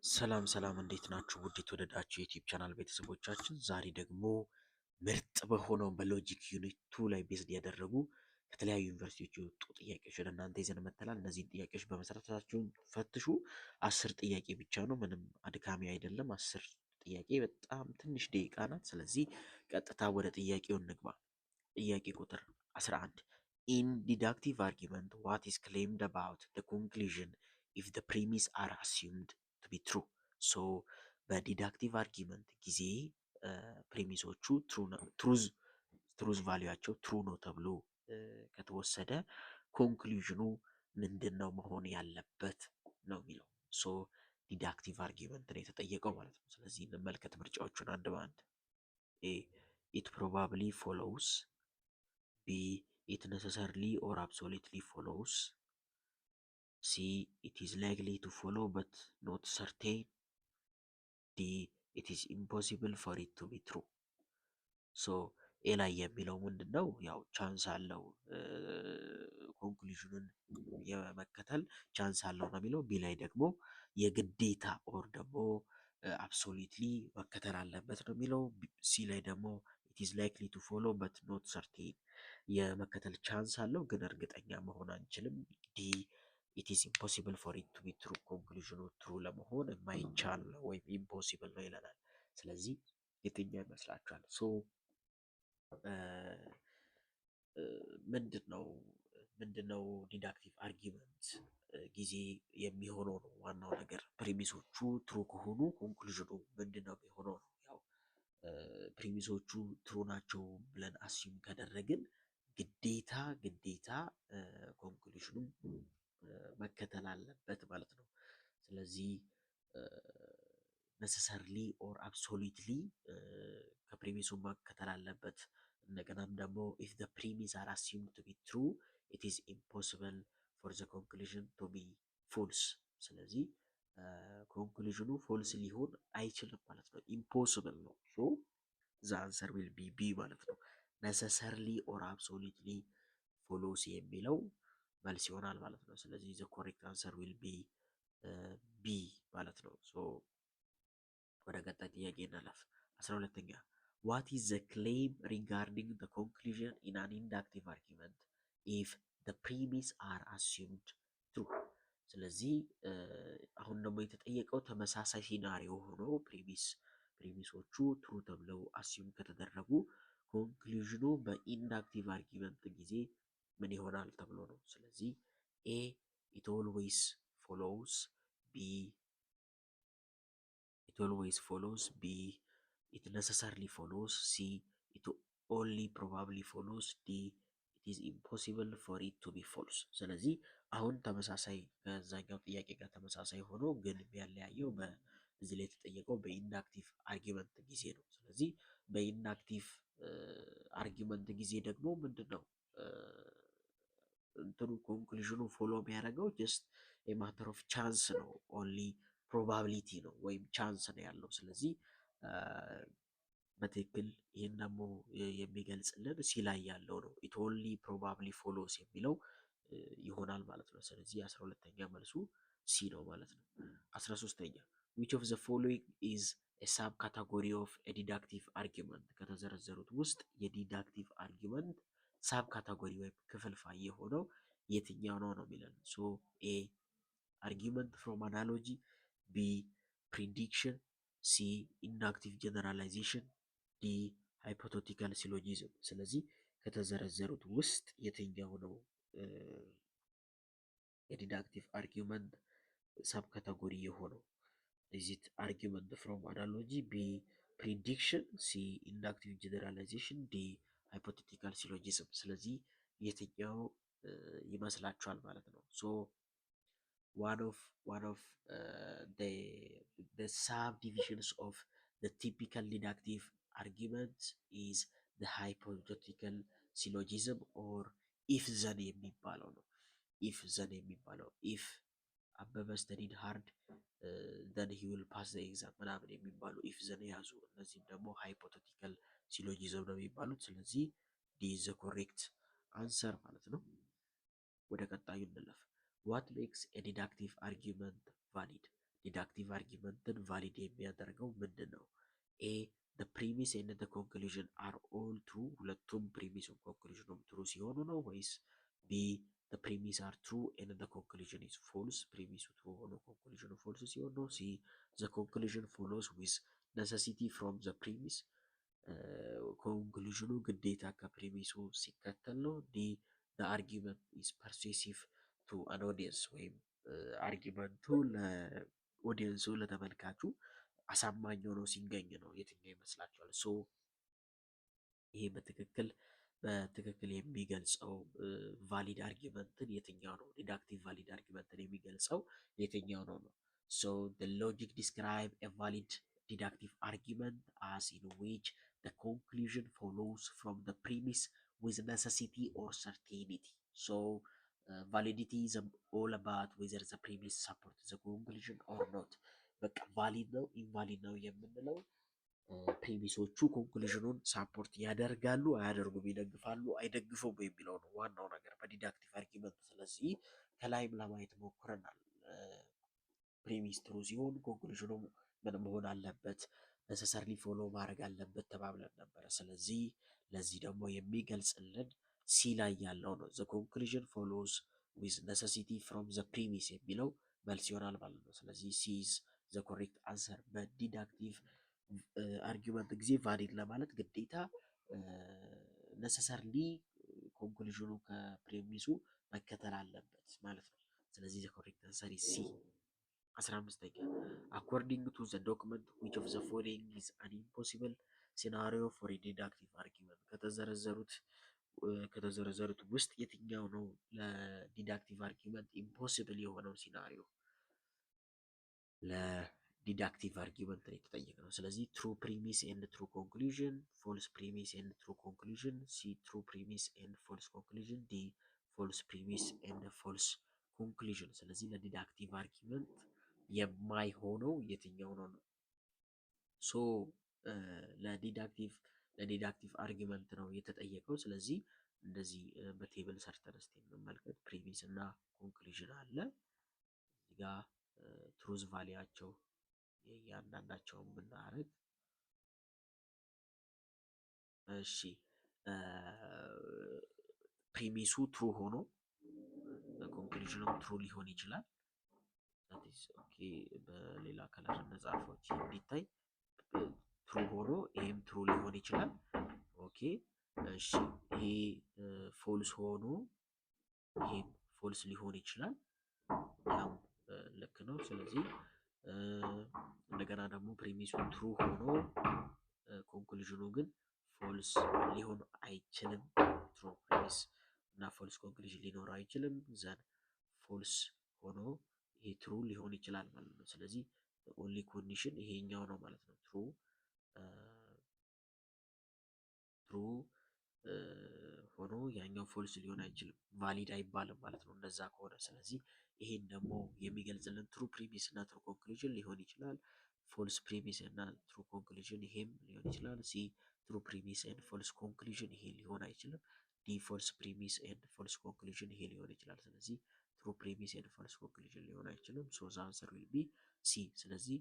ሰላም እንዴት ናችሁ? ውድ የተወደዳችሁ የዩቲዩብ ቻናል ቤተሰቦቻችን፣ ዛሬ ደግሞ ምርጥ በሆነው በሎጂክ ዩኒት 2 ላይ ቤዝድ ያደረጉ ከተለያዩ ዩኒቨርሲቲዎች የወጡ ጥያቄዎች ወደ እናንተ ይዘን መጥተናል። እነዚህን ጥያቄዎች በመሰረታችሁን ፈትሹ። 10 ጥያቄ ብቻ ነው፣ ምንም አድካሚ አይደለም። 10 ጥያቄ በጣም ትንሽ ደቂቃ ናት። ስለዚህ ቀጥታ ወደ ጥያቄው እንግባ። ጥያቄ ቁጥር 11 ኢን ዲዳክቲቭ አርጊመንት ዋት ኢዝ ክሌምድ አባውት ዘ ኮንክሉዥን ኢፍ ዘ ፕሪሚስ አር አሲዩምድ ቱ ቢ ትሩ። ሶ በዲዳክቲቭ አርጊመንት ጊዜ ፕሪሚሶቹ ትሩዝ ቫሊያቸው ትሩ ነው ተብሎ ከተወሰደ ኮንክሉዥኑ ምንድን ነው መሆን ያለበት ነው የሚለው። ሶ ዲዳክቲቭ አርጊመንት ነው የተጠየቀው ማለት ነው። ስለዚህ እንመልከት ምርጫዎቹን አንድ በአንድ። ኤ ኢት ፕሮባብሊ ፎሎውስ፣ ቢ it necessarily or absolutely follows, C it is likely to follow but not certain, D it is impossible for it to be true። ሶ ኤ ላይ የሚለው ምንድን ነው? ያው ቻንስ አለው ኮንክሉዥኑን የመከተል ቻንስ አለው ነው የሚለው። ቢ ላይ ደግሞ የግዴታ ኦር ደግሞ አብሶሉትሊ መከተል አለበት ነው የሚለው። ሲ ላይ ደግሞ it is likely to follow but not certain የመከተል ቻንስ አለው ግን እርግጠኛ መሆን አንችልም። ዲ it is impossible for it to be true ኮንክሉዥኑ ትሩ ለመሆን የማይቻል ነው ወይም ኢምፖሲብል ነው ይለናል። ስለዚህ የትኛው ይመስላችኋል? ሶ ምንድነው ዲዳክቲቭ አርጊመንት ጊዜ የሚሆነው ነው ዋናው ነገር። ፕሪሚሶቹ ትሩ ከሆኑ ኮንክሉዥኑ ምንድነው የሚሆነው ነው። ያው ፕሪሚሶቹ ትሩ ናቸው ብለን አስዩም ካደረግን ግዴታ ኮንክሉዥኑ መከተል አለበት ማለት ነው። ስለዚህ ነሰሰርሊ ኦር አብሶሉትሊ ከፕሪሚሱ መከተል አለበት። እንደገናም ደግሞ if the premise are assumed to be true it is impossible for the conclusion to be false። ስለዚህ ኮንክሉዥኑ ፎልስ ሊሆን አይችልም ማለት ነው፣ ኢምፖሲብል ነው። ሶ the answer will be B ማለት ነው። necessarily or absolutely follows የሚለው መልስ ይሆናል ማለት ነው። ስለዚህ the correct answer will be B ማለት ነው። ሶ ወደ ቀጣይ ጥያቄ እንለፍ። 12ኛ what is the claim regarding the conclusion in an inductive argument if the premise are assumed true። ስለዚህ አሁን ደግሞ የተጠየቀው ተመሳሳይ ሲናሪዮ ሆኖ ፕሪሚሶቹ ትሩ ተብለው አስዩም ከተደረጉ ኮንክሉዥኑ በኢንዳክቲቭ አርጊመንት ጊዜ ምን ይሆናል ተብሎ ነው። ስለዚህ ኤ it always follows፣ B it always follows፣ B it necessarily follows፣ C it only probably follows፣ D it is impossible for it to be false። ስለዚህ አሁን ተመሳሳይ ከዛኛው ጥያቄ ጋር ተመሳሳይ ሆኖ ግን የሚያለያየው በዚህ ላይ የተጠየቀው በኢንዳክቲቭ አርጊመንት ጊዜ ነው። ስለዚህ በኢንዳክቲቭ አርጊመንት ጊዜ ደግሞ ምንድነው እንትኑ ኮንክሉዥኑ ፎሎ የሚያደርገው ጀስት የማተር ኦፍ ቻንስ ነው፣ ኦንሊ ፕሮባቢሊቲ ነው ወይም ቻንስ ነው ያለው። ስለዚህ በትክክል ይህን ደግሞ የሚገልጽልን ሲ ላይ ያለው ነው። ኢት ኦንሊ ፕሮባብሊ ፎሎስ የሚለው ይሆናል ማለት ነው። ስለዚህ 12ኛ መልሱ ሲ ነው ማለት ነው። 13ኛ which of the following is a sub category of a deductive argument ከተዘረዘሩት ውስጥ የዲዳክቲቭ አርጊመንት ሳብ ካታጎሪ ወይም ክፍልፋይ የሆነው የትኛው ነው ነው የሚለን። ሶ ኤ አርጊመንት ፍሮም አናሎጂ፣ ቢ ፕሪዲክሽን፣ ሲ ኢንዳክቲቭ ጀነራላይዜሽን፣ ዲ ሃይፖቴቲካል ሲሎጂዝም። ስለዚህ ከተዘረዘሩት ውስጥ የትኛው ነው የዲዳክቲቭ አርጊመንት ሳብ ካታጎሪ የሆነው? is it argument from analogy፣ ቢ prediction፣ ሲ inductive generalization፣ ዲ hypothetical syllogism። ስለዚህ የትኛው ይመስላችኋል ማለት ነው? ሶ one of the subdivisions of the typical deductive argument is the hypothetical syllogism or if then የሚባለው ነው። if then የሚባለው if አበበ studied hard then he will pass the exam ምናምን የሚባሉ if then የያዙ እነዚህም ደግሞ ሃይፖቴቲካል ሲሎጂዝም ነው የሚባሉት። ስለዚህ ዲ is the correct answer ማለት ነው። ወደ ቀጣዩ እንለፍ። what makes a deductive argument valid? ዲዳክቲቭ አርጊመንትን ቫሊድ የሚያደርገው ምንድን ነው? ኤ the premise and the conclusion are all true ሁለቱም ፕሪሚሱም ኮንክሉዥኑም ትሩ ሲሆኑ ነው ወይስ ቢ the premise are true and the conclusion is false ፕሪሚሱ ትሩ ሆኖ ኮንክሉዥኑ ፎልስ ሲሆን ነው? ሲ the conclusion follows with necessity from the premise ኮንክሉዥኑ ግዴታ ከፕሪሚሱ ሲከተል ነው? ዲ the argument is persuasive to an audience ወይም አርጊመንቱ ለኦዲየንሱ ለተመልካቹ አሳማኝ ሆኖ ሲገኝ ነው? የትኛው ይመስላችኋል? ሶ ይሄ በትክክል የሚገልጸው ቫሊድ አርጊመንትን የትኛው ነው? ዲዳክቲቭ ቫሊድ አርጊመንትን የሚገልጸው የትኛው ነው? ሶ the logic describe a valid deductive argument as in which the conclusion follows from the premise with necessity or certainty. So validity is all about whether the premise supports the conclusion or not. በቃ ቫሊድ ነው ኢንቫሊድ ነው የምንለው ፕሪሚሶቹ ኮንክሉዥኑን ሳፖርት ያደርጋሉ አያደርጉም፣ ይደግፋሉ አይደግፉም የሚለው ነው ዋናው ነገር በዲዳክቲቭ አርጊመንት። ስለዚህ ከላይም ለማየት ሞክረናል። ፕሪሚስ ትሩ ሲሆን ኮንክሉዥኑ ምን መሆን አለበት? ነሰሰርሊ ፎሎ ማድረግ አለበት ተባብለን ነበረ። ስለዚህ ለዚህ ደግሞ የሚገልጽልን ሲ ላይ ያለው ነው። ዘ ኮንክሉዥን ፎሎውስ ዊዝ ነሰሲቲ ፍሮም ዘ ፕሪሚስ የሚለው መልስ ይሆናል ማለት ነው። ስለዚህ ሲ ኢዝ ዘ ኮሬክት አንሰር። በዲዳክቲቭ አርጊመንት ጊዜ ቫሊድ ለማለት ግዴታ ነሰሰርሊ ኮንክሉዥኑ ከፕሪሚሱ መከተል አለበት ማለት ነው። ስለዚህ ዘ ኮሬክት አንሰር ኢዝ ሲ። 15ኛ አኮርዲንግ ቱ ዘ ዶክመንት ዊች ኦፍ ዘ ፎሎዊንግ ኢዝ አን ኢምፖሲብል ሲናሪዮ ፎር ዲዳክቲቭ አርጊመንት ከተዘረዘሩት ውስጥ የትኛው ነው ለዲዳክቲቭ አርጊመንት ኢምፖሲብል የሆነው ሲናሪዮ? ለዲዳክቲቭ አርጊመንት ነው የተጠየቅነው። ስለዚህ ትሩ ፕሪሚስ ኤንድ ትሩ ኮንክሉዥን፣ ፎልስ ፕሪሚስ ኤንድ ትሩ ኮንክሉዥን፣ ሲ ትሩ ፕሪሚስ ኤንድ ፎልስ ኮንክሉዥን፣ ዲ ፎልስ ፕሪሚስ ኤንድ ፎልስ ኮንክሉዥን። ስለዚህ ለዲዳክቲቭ አርጊመንት የማይሆነው የትኛው ነው? ሶ ለዲዳክቲቭ አርጊመንት ነው የተጠየቀው። ስለዚህ እንደዚህ በቴብል ሰርተን እስቲ እንመልከት። ፕሪሚስ እና ኮንክሉዥን አለ እዚህ ጋር ትሩዝ ቫሊያቸው የእያንዳንዳቸውን ብናደርግ፣ እሺ ፕሪሚሱ ትሩ ሆኖ ኮንክሉዥኑም ትሩ ሊሆን ይችላል። ኦኬ በሌላ ከለር መጻፎች እንዲታይ ትሩ ሆኖ ይሄም ትሩ ሊሆን ይችላል። ኦኬ እሺ ይሄ ፎልስ ሆኖ ይሄም ፎልስ ሊሆን ይችላል። ያም ልክ ነው። ስለዚህ እንደገና ደግሞ ፕሪሚሱ ትሩ ሆኖ ኮንክሉዥኑ ግን ፎልስ ሊሆን አይችልም። ትሩ ፕሪሚስ እና ፎልስ ኮንክሉዥን ሊኖረው አይችልም። ዘን ፎልስ ሆኖ ይሄ ትሩ ሊሆን ይችላል ማለት ነው። ስለዚህ ኦንሊ ኮንዲሽን ይሄኛው ነው ማለት ነው። ትሩ ሆኖ ያኛው ፎልስ ሊሆን አይችልም፣ ቫሊድ አይባልም ማለት ነው እንደዛ ከሆነ። ስለዚህ ይሄን ደግሞ የሚገልጽልን ትሩ ፕሪሚስ እና ትሩ ኮንክሉዥን ሊሆን ይችላል። ፎልስ ፕሪሚስ እና ትሩ ኮንክሉዥን ይሄም ሊሆን ይችላል። ሲ ትሩ ፕሪሚስ ኤንድ ፎልስ ኮንክሉዥን ይሄ ሊሆን አይችልም። ዲ ፎልስ ፕሪሚስ ኤንድ ፎልስ ኮንክሉዥን ይሄ ሊሆን ይችላል። ስለዚህ ትሩ ፕሪሚስ ኤንድ ፎልስ ኮንክሉዥን ሊሆን አይችልም። ሶ ዘ አንሰር ዊል ቢ ሲ። ስለዚህ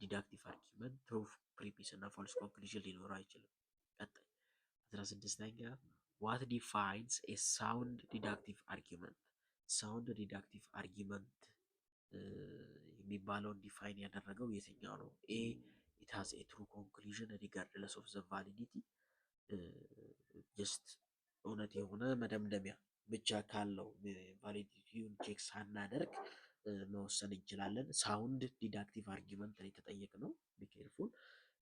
ዲዳክቲቭ አርጊመንት ትሩ ፕሪሚስ እና ፎልስ ኮንክሉዥን ሊኖረው አይችልም። ቀጣይ 16ኛ ዋት ዲፋይንስ ኤ ሳውንድ ዲዳክቲቭ አርጊመንት? ሳውንድ ዲዳክቲቭ አርጊመንት የሚባለውን ዲፋይን ያደረገው የትኛው ነው? ኤ ኢት ሃዝ ኤ ትሩ ኮንክሉዥን ሪጋርድለስ ኦፍ ዘ ቫሊዲቲ፣ ጀስት እውነት የሆነ መደምደሚያ ብቻ ካለው ቫሊዲቲውን ቼክ ሳናደርግ መወሰን እንችላለን። ሳውንድ ዲዳክቲቭ አርጊመንት ላይ የተጠየቅነው ቢ ኬርፉል።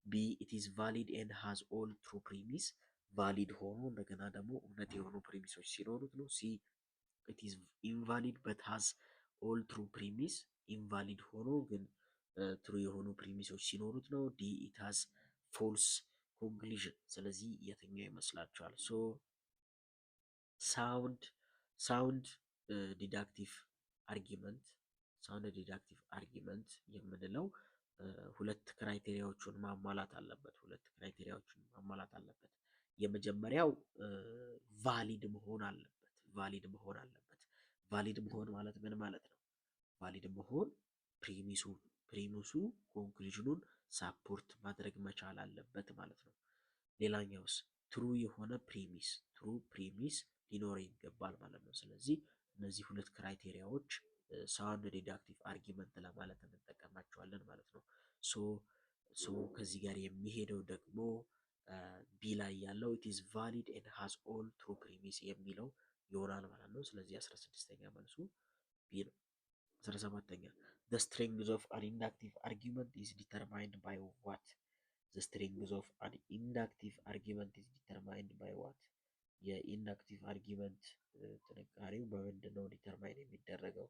ቢ ኢት ኢዝ ቫሊድ ኤንድ ሃዝ ኦል ትሩ ፕሪሚስ፣ ቫሊድ ሆኖ እንደገና ደግሞ እውነት የሆኑ ፕሪሚሶች ሲኖሩት ነው። ሲ ኢት ኢዝ ኢንቫሊድ በት ሃዝ ኦል ትሩ ፕሪሚስ፣ ኢንቫሊድ ሆኖ ግን ትሩ የሆኑ ፕሪሚሶች ሲኖሩት ነው። ዲ ኢት ሃዝ ፎልስ ኮንክሉዥን። ስለዚህ የትኛው ይመስላችኋል? ሶ ሳውንድ ዲዳክቲቭ አርጊመንት የምንለው ሁለት ክራይቴሪያዎችን ማሟላት አለበት። የመጀመሪያው ቫሊድ መሆን አለበት። ቫሊድ መሆን ማለት ምን ማለት ነው? ቫሊድ መሆን ፕሪሚሱ ፕሪሚሱ ኮንክሉዥኑን ሳፖርት ማድረግ መቻል አለበት ማለት ነው። ሌላኛውስ ትሩ የሆነ ፕሪሚስ ሊኖረው ይገባል ማለት ነው። ስለዚህ እነዚህ ሁለት ክራይቴሪያዎች ሳውንድ ዲዳክቲቭ አርጊመንት ለማለት እንጠቀማቸዋለን ማለት ነው። ሶ ከዚህ ጋር የሚሄደው ደግሞ ቢ ላይ ያለው it is valid and has all true premise የሚለው ይሆናል ማለት ነው። ስለዚህ 16ኛ መልሱ ቢ ነው። 17ኛ the strength of an inductive argument is determined by what? the strength of an inductive argument is determined by what? የኢንዳክቲቭ አርጊመንት ጥንካሬው በምንድን ነው ዲተርማይን የሚደረገው?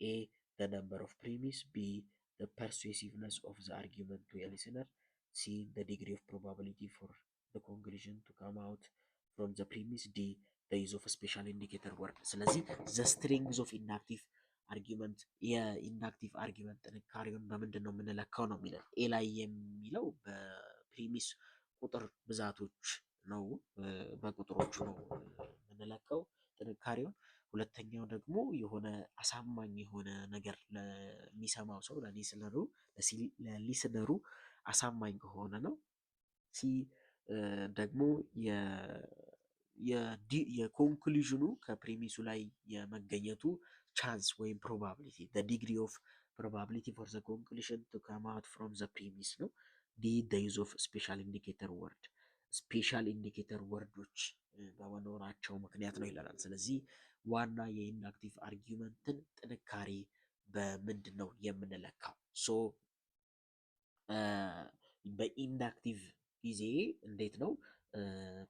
ኤ the number of premise፣ ቢ the persuasiveness of the argument to a listener፣ ሲ the degree of probability for the conclusion to come out from the premise፣ ዲ the use of a special indicator word። ስለዚህ the strength of inductive argument የኢንዳክቲቭ አርጊመንት ጥንካሬውን በምንድን ነው የምንለካው ነው የሚለን። ኤ ላይ የሚለው በፕሪሚስ ቁጥር ብዛቶች ነው፣ በቁጥሮቹ ነው የምንለካው ጥንካሬውን። ሁለተኛው ደግሞ የሆነ አሳማኝ የሆነ ነገር ለሚሰማው ሰው ለሊስነሩ አሳማኝ ከሆነ ነው። ሲ ደግሞ የኮንክሉዥኑ ከፕሪሚሱ ላይ የመገኘቱ ቻንስ ወይም ፕሮባቢሊቲ the degree of probability for the conclusion to come out from the premise ነው። ዲ the use of special indicator word ስፔሻል ኢንዲኬተር ወርዶች በመኖራቸው ምክንያት ነው ይለናል። ስለዚህ ዋና የኢንዳክቲቭ አርጊመንትን ጥንካሬ በምንድን ነው የምንለካው? ሶ በኢንዳክቲቭ ጊዜ እንዴት ነው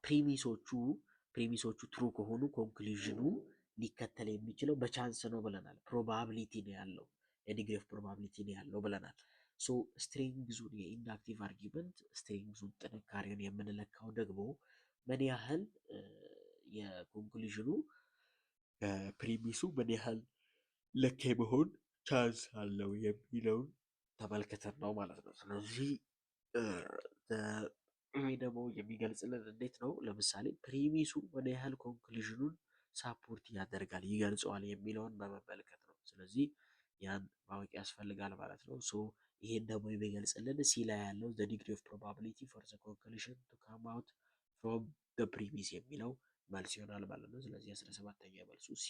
ፕሪሚሶቹ ትሩ ከሆኑ ኮንክሉዥኑ ሊከተል የሚችለው በቻንስ ነው ብለናል። ፕሮባቢሊቲ ነው ያለው፣ የዲግሪ ኦፍ ፕሮባቢሊቲ ነው ያለው ብለናል። ሶ ስትሬንግዙን የኢንዳክቲቭ አርጊመንት ስትሬንግዙን ጥንካሬውን የምንለካው ደግሞ ምን ያህል የኮንክሉዥኑ ፕሪሚሱ ምን ያህል ልክ የመሆን ቻንስ አለው የሚለውን ተመልክተን ነው ማለት ነው። ስለዚህ ይሄ ደግሞ የሚገልጽልን እንዴት ነው? ለምሳሌ ፕሪሚሱ ምን ያህል ኮንክሉዥኑን ሳፖርት ያደርጋል ይገልጸዋል የሚለውን በመመልከት ነው። ስለዚህ ያን ማወቅ ያስፈልጋል ማለት ነው። ሶ ይሄን ደግሞ የሚገልጽልን ሲ ላይ ያለው the degree of probability for the conclusion to come out from the premise የሚለው መልስ ይሆናል ማለት ነው። ስለዚህ 17ኛ መልሱ ሲ።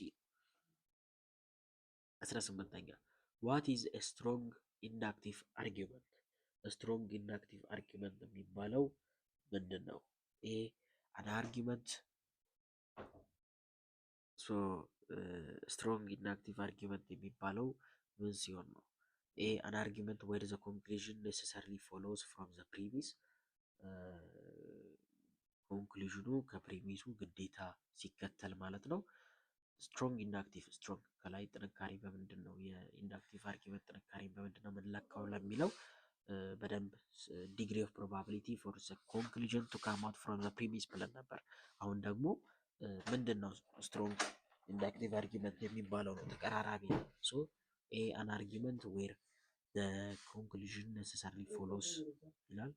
18ኛ what is a strong inductive argument? ስትሮንግ ኢንዳክቲቭ አርጊመንት የሚባለው ምንድን ነው? ኤ አን አርጊመንት ስትሮንግ ኢንዳክቲቭ አርጊመንት የሚባለው ምን ሲሆን ነው? ኤ አን አርጊመንት ዌር ዘ ኮንክሉዥን ኔሰሰርሊ ፎሎውስ ፍሮም ዘ ፕሪሚስ ኮንክሉዥኑ ከፕሪሚሱ ግዴታ ሲከተል ማለት ነው። ስትሮንግ ኢንዳክቲቭ ስትሮንግ ከላይ ጥንካሬ በምንድን ነው የኢንዳክቲቭ አርጊመንት ጥንካሬ በምንድን ነው የምንለካው ለሚለው በደንብ ዲግሪ ኦፍ ፕሮባቢሊቲ ፎር ዘ ኮንክሉዥን ቱ ካም አውት ፍሮም ዘ ፕሪሚስ ብለን ነበር። አሁን ደግሞ ምንድን ነው ስትሮንግ ኢንዳክቲቭ አርጊመንት የሚባለው ነው፣ ተቀራራቢ ነው። ሶ ኤ አን አርጊመንት ዌር ዘ ኮንክሉዥን ኔሰሰርሊ ፎሎውስ ይላል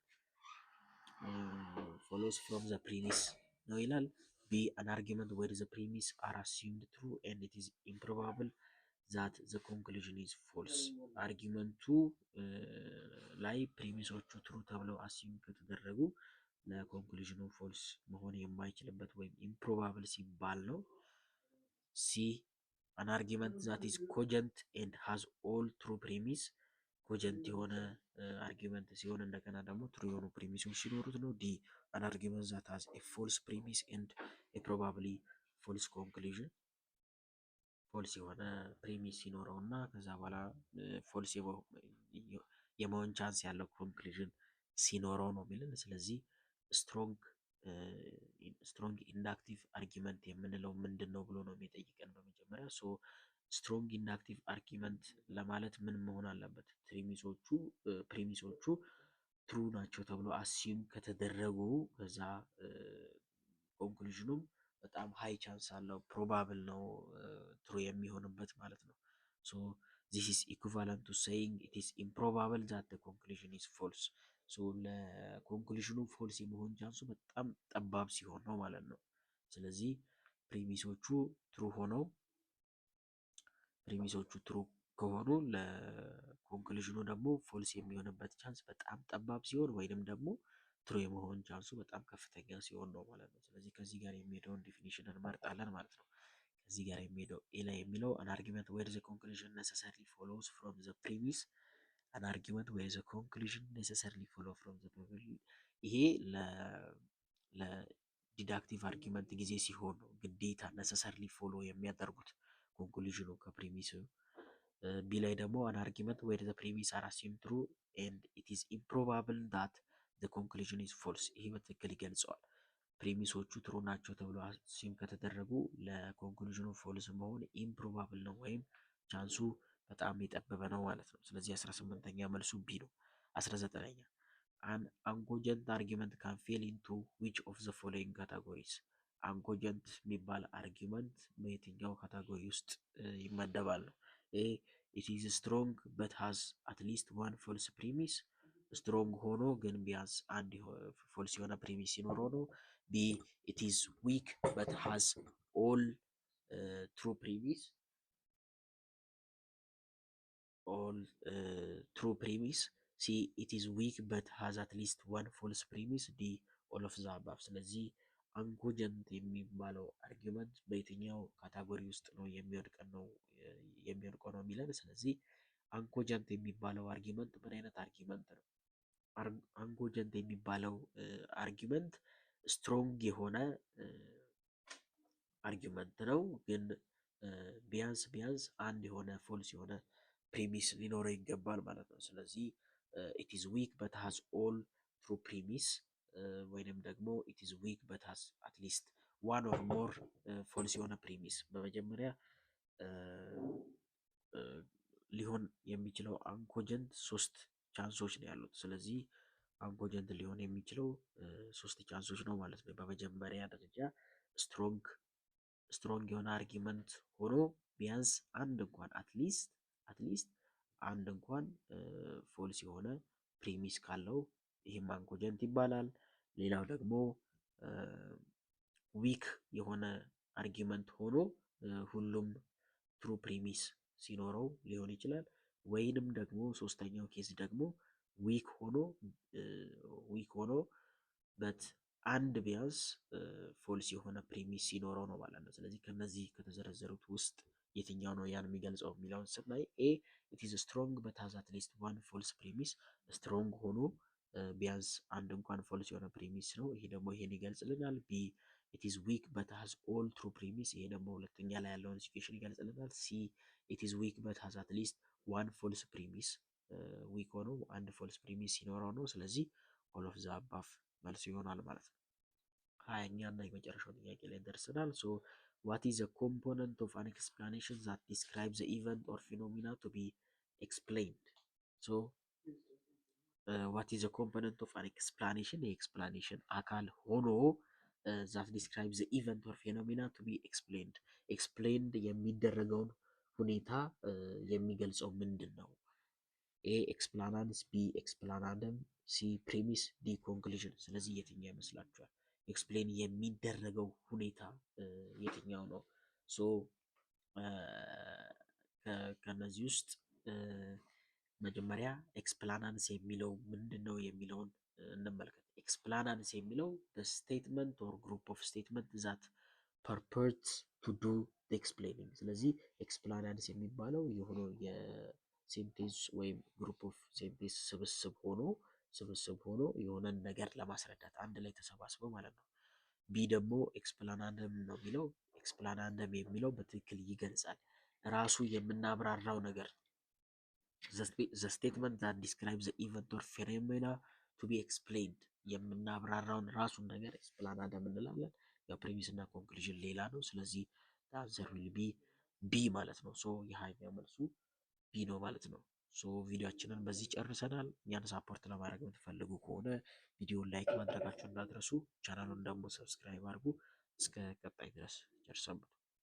ፎሎውስ ፍሮም ዘ ፕሪሚስ ነው ይላል። ቢ አን አርጊመንት ዌር ዘ ፕሪሚስ አር አሲዩምድ ትሩ ኤንድ ኢት ኢዝ ኢምፕሮባብል ዛት ዘ ኮንክሉዥን ኢዝ ፎልስ። አርጊመንቱ ላይ ፕሪሚሶቹ ትሩ ተብለው አሲዩም ከተደረጉ ለኮንክሉዥኑ ፎልስ መሆን የማይችልበት ወይም ኢምፕሮባብል ሲባል ነው። ሲ አን አርጊመንት ዛት ኢዝ ኮጀንት ኤንድ ሃዝ ኦል ትሩ ፕሪሚስ ኮጀንት የሆነ አርጊመንት ሲሆን እንደገና ደግሞ ትሩ የሆኑ ፕሪሚሶች ሲኖሩት ነው። ዲ አን አርጊመንት ዛት ሃዝ ኤ ፎልስ ፕሪሚስ ኤንድ ኤ ፕሮባብሊ ፎልስ ኮንክሉዥን ፎልስ የሆነ ፕሪሚስ ሲኖረው እና ከዛ በኋላ ፎልስ የመሆን ቻንስ ያለው ኮንክሉዥን ሲኖረው ነው የሚልን። ስለዚህ ስትሮንግ ኢንዳክቲቭ አርጊመንት የምንለው ምንድን ነው ብሎ ነው የሚጠይቀን በመጀመሪያ። ሶ ስትሮንግ ኢንዳክቲቭ አርጊመንት ለማለት ምን መሆን አለበት? ፕሪሚሶቹ ትሩ ናቸው ተብሎ አሲዩም ከተደረጉ ከዛ ኮንክሉዥኑም በጣም ሃይ ቻንስ አለው ፕሮባብል ነው ትሩ የሚሆንበት ማለት ነው። ሶ ዚስ ኢዝ ኢኩቫለንት ቱ ሴይንግ ኢት ኢዝ ኢምፕሮባብል ዛት ዘ ኮንክሉዥን ኢዝ ፎልስ። ሶ ለኮንክሉዥኑ ፎልስ የመሆን ቻንሱ በጣም ጠባብ ሲሆን ነው ማለት ነው። ስለዚህ ፕሪሚሶቹ ትሩ ከሆኑ ለኮንክሉዥኑ ደግሞ ፎልስ የሚሆንበት ቻንስ በጣም ጠባብ ሲሆን ወይንም ደግሞ ትሩ የመሆን ቻንሱ በጣም ከፍተኛ ሲሆን ነው ማለት ነው። ስለዚህ ከዚህ ጋር የሚሄደውን ዲፊኒሽን እንመርጣለን ማለት ነው። ከዚህ ጋር የሚሄደው ኤ ላይ የሚለው አን አርጊመንት ዌር ዘ ኮንክሉዥን ነሰሰርሊ ፎሎውስ ፍሮም ዘ ፕሪሚስ አን አርጊመንት ዌር ዘ ኮንክሉዥን ነሰሰርሊ ፎሎ ፍሮም ዘ ፕሪሚስ። ይሄ ለዲዳክቲቭ አርጊመንት ጊዜ ሲሆን ነው ግዴታ ነሰሰርሊ ፎሎ የሚያደርጉት ኮንክሉዥኑ ከፕሪሚስ። ቢ ላይ ደግሞ አን አርጊመንት ዌር ዘ ፕሪሚስ አር አሲዩምድ ትሩ ኤንድ ኢት ኢዝ ኢምፕሮባብል ዳት ዘ ኮንክሉዥን ኢዝ ፎልስ። ይሄ በትክክል ይገልጸዋል። ፕሪሚሶቹ ትሩ ናቸው ተብሎ አሲዩም ከተደረጉ ለኮንክሉዥኑ ፎልስ መሆን ኢምፕሮባብል ነው ወይም ቻንሱ በጣም የጠበበ ነው ማለት ነው። ስለዚህ 18ኛ መልሱ ቢ ነው። 19ኛ አን አንኮጀንት አርጊመንት ካን ፌል ኢንቱ ዊች ኦፍ ዘ ፎሎዊንግ ካታጎሪስ። አንኮጀንት የሚባል አርጊመንት በየትኛው ካታጎሪ ውስጥ ይመደባል ነው። ኤ ኢት ኢዝ ስትሮንግ በት ሃዝ አትሊስት ዋን ፎልስ ፕሪሚስ። ስትሮንግ ሆኖ ግን ቢያንስ አንድ ፎልስ የሆነ ፕሪሚስ ሲኖረው ነው። ቢ ኢት ኢዝ ዊክ በት ሃዝ ኦል ትሩ ፕሪሚስ ትሩ ፕሪሚስ። ሲ ኢት ኢዝ ዊክ በት ሃዝ አትሊስት ዋን ፎልስ ፕሪሚስ። ዲ ኦል ኦፍ ዘ አባቭ። ስለዚህ አንኮጀንት የሚባለው አርጊመንት በየትኛው ካታጎሪ ውስጥ ነው የሚወድቀው ነው የሚለን። ስለዚህ አንኮጀንት የሚባለው አርጊመንት ምን አይነት አርጊመንት ነው? አንኮጀንት የሚባለው አርጊመንት ስትሮንግ የሆነ አርጊመንት ነው፣ ግን ቢያንስ አንድ የሆነ ፎልስ የሆነ ፕሪሚስ ሊኖረው ይገባል ማለት ነው። ስለዚህ ኢት ኢዝ ዊክ በት ሃዝ ኦል ትሩ ፕሪሚስ ወይንም ደግሞ ኢት ኢዝ ዊክ በት ሃዝ አትሊስት ዋን ኦር ሞር ፎልስ የሆነ ፕሪሚስ። በመጀመሪያ ሊሆን የሚችለው አንኮጀንት 3 ቻንሶች ነው ያሉት። ስለዚህ አንኮጀንት ሊሆን የሚችለው 3 ቻንሶች ነው ማለት ነው። በመጀመሪያ ደረጃ ስትሮንግ የሆነ አርጊመንት ሆኖ ቢያንስ አንድ እንኳን አትሊስት አንድ እንኳን ፎልስ የሆነ ፕሪሚስ ካለው ይህም አንኮጀንት ይባላል። ሌላው ደግሞ ዊክ የሆነ አርጊመንት ሆኖ ሁሉም ትሩ ፕሪሚስ ሲኖረው ሊሆን ይችላል። ወይንም ደግሞ ሶስተኛው ኬስ ደግሞ ዊክ ሆኖ በት አንድ ቢያንስ ፎልስ የሆነ ፕሪሚስ ሲኖረው ነው ማለት ነው። ስለዚህ ከነዚህ ከተዘረዘሩት ውስጥ የትኛው ነው ያን የሚገልጸው የሚለውን ስናይ ኤ ኢት ኢዝ ስትሮንግ በት ሃዝ አትሊስት ዋን ፎልስ ፕሪሚስ። ስትሮንግ ሆኖ ቢያንስ አንድ እንኳን ፎልስ የሆነ ፕሪሚስ ነው። ይሄ ደግሞ ይሄን ይገልጽልናል። ቢ ኢት ኢዝ ዊክ በት ሃዝ ኦል ትሩ ፕሪሚስ። ይሄ ደግሞ ሁለተኛ ላይ ያለውን ሲቹዌሽን ይገልጽልናል። ሲ ኢት ኢዝ ዊክ በት ሃዝ አትሊስት ዋን ፎልስ ፕሪሚስ። ዊክ ሆኖ አንድ ፎልስ ፕሪሚስ ሲኖረው ነው። ስለዚህ ኦል ኦፍ ዘ አባቭ መልሱ ይሆናል ማለት ነው። 20ኛ እና የመጨረሻው ጥያቄ ላይ ደርሰናል። ሶ ዋት ኢዝ ዘ ኮምፖነንት ኦፍ አን ኤክስፕላኔሽን ዛት ዲስክራይብ ዘ ኢቨንት ኦር ፊኖሚና ቱ ቢ ኤክስፕሌይንድ። ሶ ዋት ኢዝ ዘ ኮምፖነንት ኦፍ አን ኤክስፕላኔሽን የኤክስፕላኔሽን አካል ሆኖ ዛት ዲስክራይብ ዘ ኢቨንት ኦር ፊኖሚና ቱ ቢ ኤክስፕሌይንድ። ኤክስፕሌይንድ የሚደረገውን ሁኔታ የሚገልጸው ምንድን ነው? ኤ ኤክስፕላናንስ፣ ቢ ኤክስፕላናንደም፣ ሲ ፕሪሚስ፣ ዲ ኮንክሉዥን። ስለዚህ የትኛው ይመስላችኋል? ኤክስፕሌን የሚደረገው ሁኔታ የትኛው ነው? ሶ ከነዚህ ውስጥ መጀመሪያ ኤክስፕላናንስ የሚለው ምንድን ነው የሚለውን እንመልከት። ኤክስፕላናንስ የሚለው ስቴትመንት ኦር ግሩፕ ኦፍ ስቴትመንት ዛት ፐርፐርት ቱ ዱ ኤክስፕሌኒንግ። ስለዚህ ኤክስፕላናንስ የሚባለው የሆነ የሴንቴንስ ወይም ግሩፕ ኦፍ ሴንቴንስ ስብስብ ሆኖ የሆነን ነገር ለማስረዳት አንድ ላይ ተሰባስበው ማለት ነው። ቢ ደግሞ ኤክስፕላናንደም ነው የሚለው። ኤክስፕላናንደም የሚለው በትክክል ይገልጻል ራሱ የምናብራራው ነገር the statement that describes the event or phenomena to be explained የምናብራራውን ራሱን ነገር ኤክስፕላናንደም እንላለን። የፕሪሚስ እና ኮንክሉዥን ሌላ ነው። ስለዚህ answer will be ቢ ማለት ነው። ሶ የሃያኛው መልሱ ቢ ነው ማለት ነው። ሶ ቪዲዮአችንን በዚህ ጨርሰናል። እኛን ሳፖርት ለማድረግ የምትፈልጉ ከሆነ ቪዲዮን ላይክ ማድረጋችሁን እንዳትረሱ፣ ቻናሉን ደግሞ ሰብስክራይብ አድርጉ። እስከ ቀጣይ ድረስ ቸር ሰንብቱ።